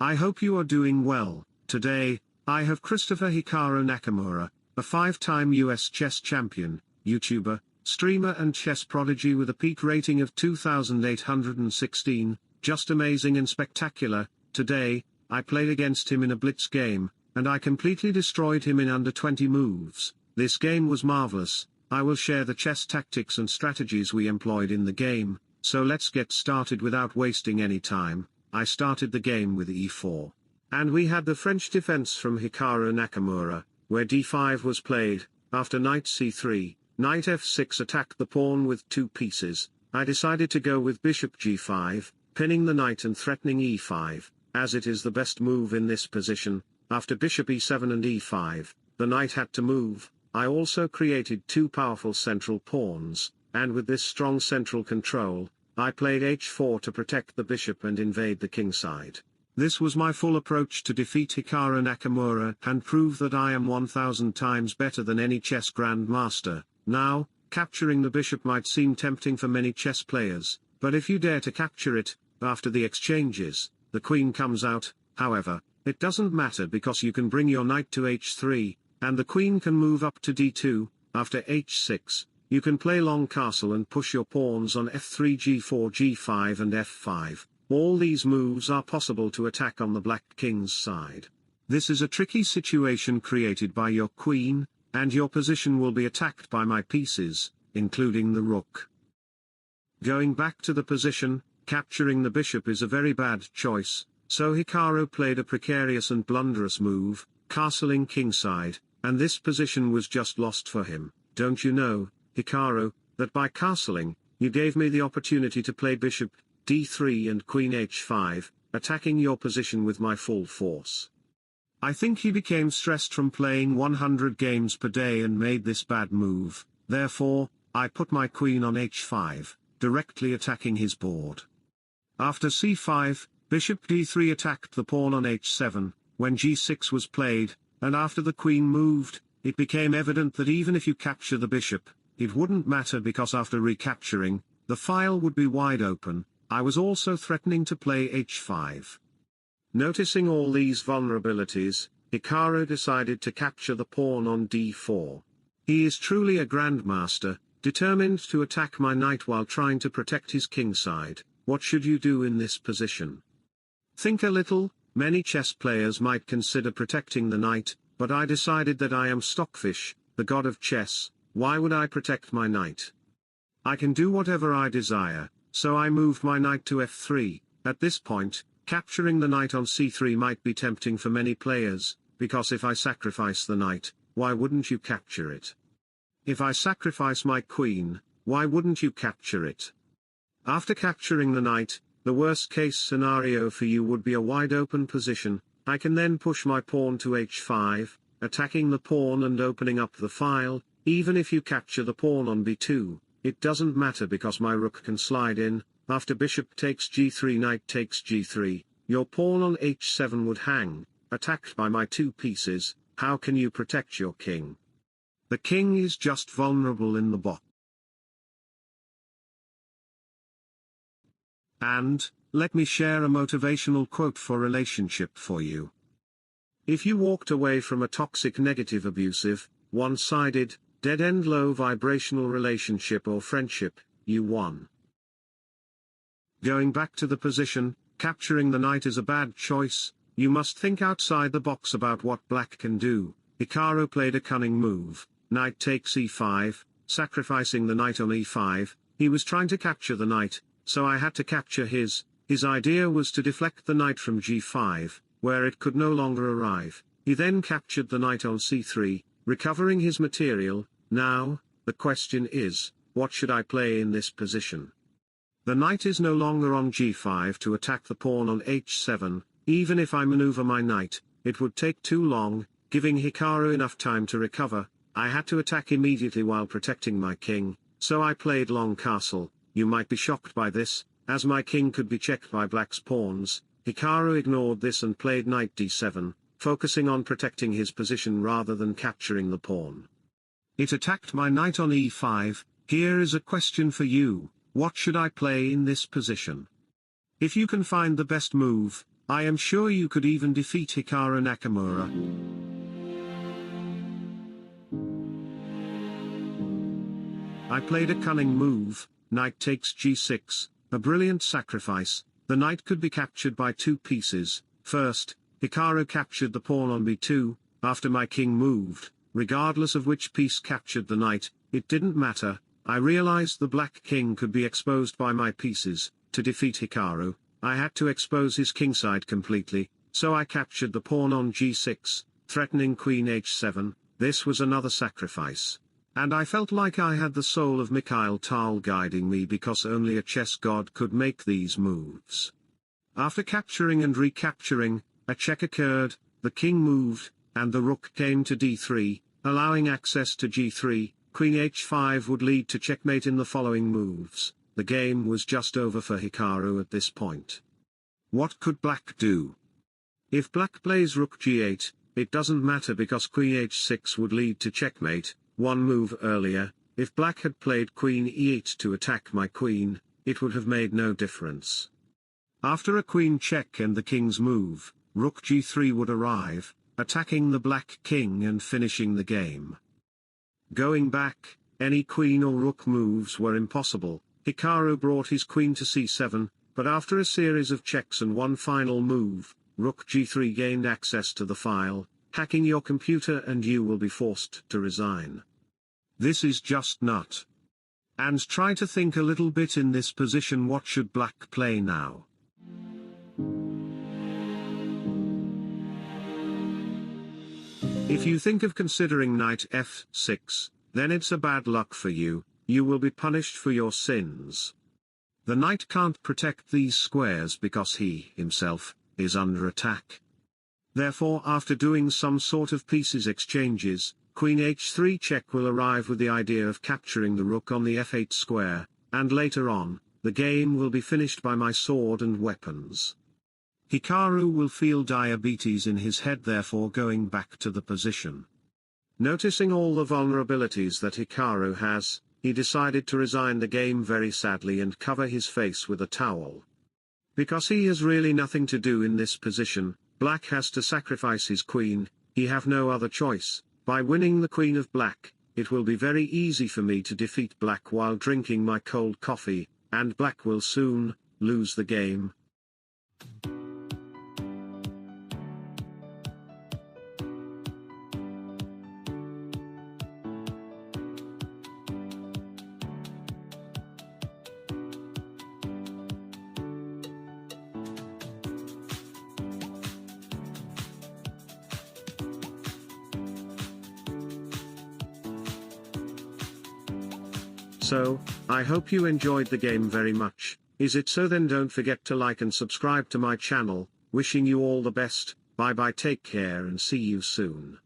I hope you are doing well. Today, I have Christopher Hikaru Nakamura, a 5-time US chess champion, YouTuber, streamer and chess prodigy with a peak rating of 2,816, just amazing and spectacular. Today, I played against him in a blitz game, and I completely destroyed him in under 20 moves. This game was marvelous. I will share the chess tactics and strategies we employed in the game, so let's get started without wasting any time. I started the game with e4. And we had the French defense from Hikaru Nakamura, where d5 was played. After knight c3, knight f6 attacked the pawn with 2 pieces. I decided to go with bishop g5, pinning the knight and threatening e5, as it is the best move in this position. After bishop e7 and e5, the knight had to move. I also created 2 powerful central pawns, and with this strong central control, I played h4 to protect the bishop and invade the kingside. This was my full approach to defeat Hikaru Nakamura and prove that I am 1,000 times better than any chess grandmaster. Now, capturing the bishop might seem tempting for many chess players, but if you dare to capture it, after the exchanges, the queen comes out. However, it doesn't matter because you can bring your knight to h3, and the queen can move up to d2. After h6, you can play long castle and push your pawns on f3, g4, g5 and f5. All these moves are possible to attack on the black king's side. This is a tricky situation created by your queen, and your position will be attacked by my pieces, including the rook. Going back to the position, capturing the bishop is a very bad choice, so Hikaru played a precarious and blunderous move, castling kingside, and this position was just lost for him. Don't you know, Hikaru, that by castling, you gave me the opportunity to play bishop d3 and queen h5, attacking your position with my full force. I think he became stressed from playing 100 games per day and made this bad move. Therefore, I put my queen on h5, directly attacking his board. After c5, bishop d3 attacked the pawn on h7, when g6 was played, and after the queen moved, it became evident that even if you capture the bishop, it wouldn't matter because after recapturing, the file would be wide open. I was also threatening to play h5. Noticing all these vulnerabilities, Hikaru decided to capture the pawn on d4. He is truly a grandmaster, determined to attack my knight while trying to protect his kingside. What should you do in this position? Think a little. Many chess players might consider protecting the knight, but I decided that I am Stockfish, the god of chess. Why would I protect my knight? I can do whatever I desire, so I moved my knight to f3. At this point, capturing the knight on c3 might be tempting for many players, because if I sacrifice the knight, why wouldn't you capture it? If I sacrifice my queen, why wouldn't you capture it? After capturing the knight, the worst case scenario for you would be a wide open position. I can then push my pawn to h5, attacking the pawn and opening up the file. Even if you capture the pawn on b2, it doesn't matter because my rook can slide in. After bishop takes g3, knight takes g3, your pawn on h7 would hang, attacked by my 2 pieces. How can you protect your king? The king is just vulnerable in the box. And, let me share a motivational quote for relationship for you. If you walked away from a toxic, negative, abusive, one-sided, dead-end, low-vibrational relationship or friendship, you won. Going back to the position, capturing the knight is a bad choice. You must think outside the box about what black can do. Hikaru played a cunning move. Knight takes e5, sacrificing the knight on e5. He was trying to capture the knight, so I had to capture his. His idea was to deflect the knight from g5, where it could no longer arrive. He then captured the knight on c3, recovering his material. Now, the question is, what should I play in this position? The knight is no longer on g5 to attack the pawn on h7. Even if I maneuver my knight, it would take too long, giving Hikaru enough time to recover. I had to attack immediately while protecting my king, so I played long castle. You might be shocked by this, as my king could be checked by black's pawns. Hikaru ignored this and played knight d7, focusing on protecting his position rather than capturing the pawn. It attacked my knight on e5. Here is a question for you: what should I play in this position? If you can find the best move, I am sure you could even defeat Hikaru Nakamura. I played a cunning move, knight takes g6, a brilliant sacrifice. The knight could be captured by two pieces. First, Hikaru captured the pawn on b2, after my king moved, regardless of which piece captured the knight, it didn't matter. I realized the black king could be exposed by my pieces. To defeat Hikaru, I had to expose his kingside completely, so I captured the pawn on g6, threatening queen h7. This was another sacrifice. And I felt like I had the soul of Mikhail Tal guiding me, because only a chess god could make these moves. After capturing and recapturing, a check occurred, the king moved, and the rook came to d3, allowing access to g3, queen h5 would lead to checkmate in the following moves. The game was just over for Hikaru at this point. What could black do? If black plays rook g8, it doesn't matter because queen h6 would lead to checkmate. One move earlier, if black had played queen e8 to attack my queen, it would have made no difference. After a queen check and the king's move, rook g3 would arrive, attacking the black king and finishing the game. Going back, any queen or rook moves were impossible. Hikaru brought his queen to c7, but after a series of checks and one final move, rook g3 gained access to the file, hacking your computer, and you will be forced to resign. This is just nut. And try to think a little bit in this position, what should black play now? If you think of considering knight f6, then it's a bad luck for you, you will be punished for your sins. The knight can't protect these squares because he, himself, is under attack. Therefore, after doing some sort of pieces exchanges, queen h3 check will arrive with the idea of capturing the rook on the f8 square, and later on, the game will be finished by my sword and weapons. Hikaru will feel diabetes in his head, therefore going back to the position. Noticing all the vulnerabilities that Hikaru has, he decided to resign the game very sadly and cover his face with a towel. Because he has really nothing to do in this position, black has to sacrifice his queen, he have no other choice. By winning the queen of black, it will be very easy for me to defeat black while drinking my cold coffee, and black will soon lose the game. So, I hope you enjoyed the game very much. Is it so? Then don't forget to like and subscribe to my channel. Wishing you all the best. Bye bye, take care and see you soon.